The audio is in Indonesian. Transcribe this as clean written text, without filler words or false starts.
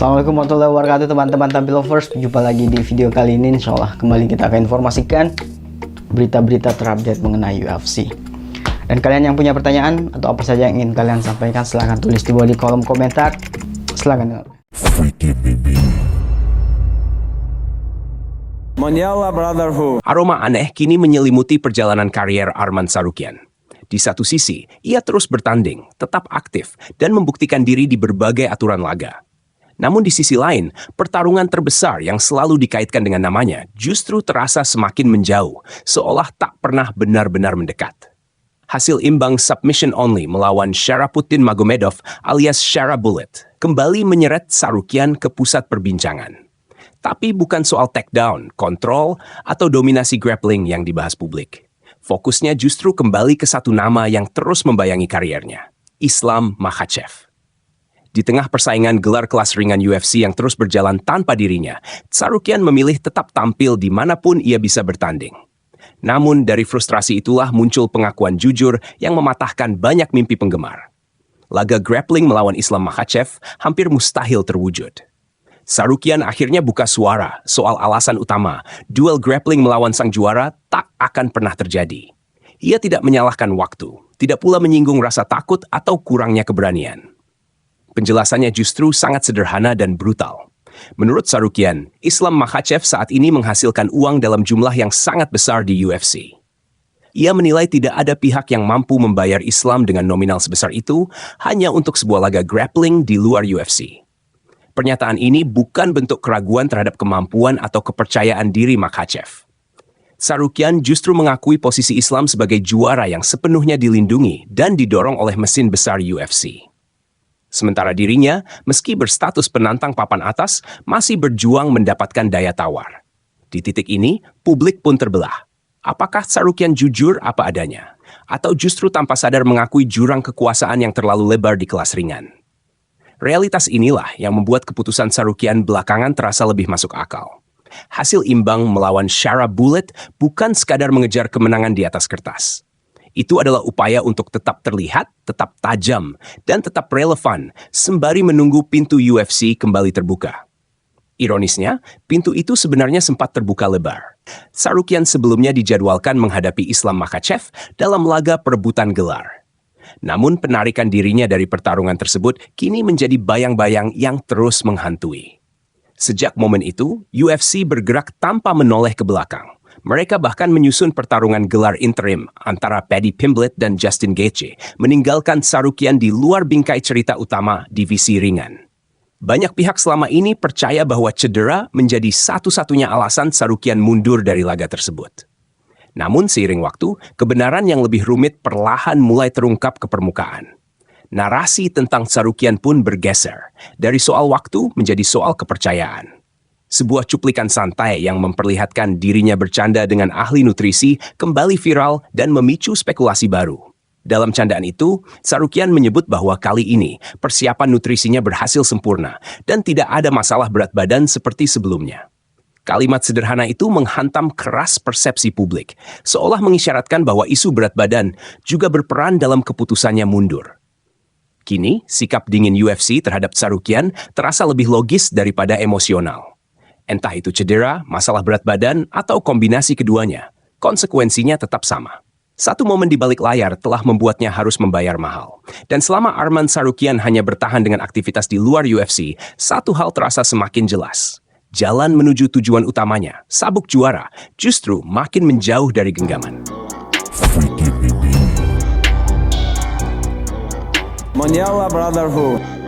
Assalamualaikum warahmatullahi wabarakatuh teman-teman Tampi Lovers. Jumpa lagi di video kali ini. Insyaallah kembali kita akan informasikan berita-berita terupdate mengenai UFC. Dan kalian yang punya pertanyaan atau apa saja yang ingin kalian sampaikan, silahkan tulis di bawah di kolom komentar. Silahkan. Aroma aneh kini menyelimuti perjalanan karier Arman Tsarukyan. Di satu sisi, ia terus bertanding, tetap aktif, dan membuktikan diri di berbagai aturan laga. Namun di sisi lain, pertarungan terbesar yang selalu dikaitkan dengan namanya justru terasa semakin menjauh, seolah tak pernah benar-benar mendekat. Hasil imbang submission only melawan Sharaputin Magomedov alias Shara Bullet kembali menyeret Tsarukyan ke pusat perbincangan. Tapi bukan soal takedown, kontrol, atau dominasi grappling yang dibahas publik. Fokusnya justru kembali ke satu nama yang terus membayangi kariernya, Islam Makhachev. Di tengah persaingan gelar kelas ringan UFC yang terus berjalan tanpa dirinya, Tsarukyan memilih tetap tampil dimanapun ia bisa bertanding. Namun dari frustrasi itulah muncul pengakuan jujur yang mematahkan banyak mimpi penggemar. Laga grappling melawan Islam Makhachev hampir mustahil terwujud. Tsarukyan akhirnya buka suara soal alasan utama, duel grappling melawan sang juara tak akan pernah terjadi. Ia tidak menyalahkan waktu, tidak pula menyinggung rasa takut atau kurangnya keberanian. Penjelasannya justru sangat sederhana dan brutal. Menurut Tsarukyan, Islam Makhachev saat ini menghasilkan uang dalam jumlah yang sangat besar di UFC. Ia menilai tidak ada pihak yang mampu membayar Islam dengan nominal sebesar itu hanya untuk sebuah laga grappling di luar UFC. Pernyataan ini bukan bentuk keraguan terhadap kemampuan atau kepercayaan diri Makhachev. Tsarukyan justru mengakui posisi Islam sebagai juara yang sepenuhnya dilindungi dan didorong oleh mesin besar UFC. Sementara dirinya, meski berstatus penantang papan atas, masih berjuang mendapatkan daya tawar. Di titik ini, publik pun terbelah. Apakah Tsarukyan jujur apa adanya? Atau justru tanpa sadar mengakui jurang kekuasaan yang terlalu lebar di kelas ringan? Realitas inilah yang membuat keputusan Tsarukyan belakangan terasa lebih masuk akal. Hasil imbang melawan Shara Bullet bukan sekadar mengejar kemenangan di atas kertas. Itu adalah upaya untuk tetap terlihat, tetap tajam, dan tetap relevan, sembari menunggu pintu UFC kembali terbuka. Ironisnya, pintu itu sebenarnya sempat terbuka lebar. Tsarukyan sebelumnya dijadwalkan menghadapi Islam Makhachev dalam laga perebutan gelar. Namun penarikan dirinya dari pertarungan tersebut kini menjadi bayang-bayang yang terus menghantui. Sejak momen itu, UFC bergerak tanpa menoleh ke belakang. Mereka bahkan menyusun pertarungan gelar interim antara Paddy Pimblett dan Justin Gaethje, meninggalkan Tsarukyan di luar bingkai cerita utama divisi ringan. Banyak pihak selama ini percaya bahwa cedera menjadi satu-satunya alasan Tsarukyan mundur dari laga tersebut. Namun seiring waktu, kebenaran yang lebih rumit perlahan mulai terungkap ke permukaan. Narasi tentang Tsarukyan pun bergeser, dari soal waktu menjadi soal kepercayaan. Sebuah cuplikan santai yang memperlihatkan dirinya bercanda dengan ahli nutrisi kembali viral dan memicu spekulasi baru. Dalam candaan itu, Tsarukyan menyebut bahwa kali ini persiapan nutrisinya berhasil sempurna dan tidak ada masalah berat badan seperti sebelumnya. Kalimat sederhana itu menghantam keras persepsi publik, seolah mengisyaratkan bahwa isu berat badan juga berperan dalam keputusannya mundur. Kini, sikap dingin UFC terhadap Tsarukyan terasa lebih logis daripada emosional. Entah itu cedera, masalah berat badan, atau kombinasi keduanya, konsekuensinya tetap sama. Satu momen di balik layar telah membuatnya harus membayar mahal. Dan selama Arman Tsarukyan hanya bertahan dengan aktivitas di luar UFC, satu hal terasa semakin jelas. Jalan menuju tujuan utamanya, sabuk juara, justru makin menjauh dari genggaman. Mondial Brotherhood.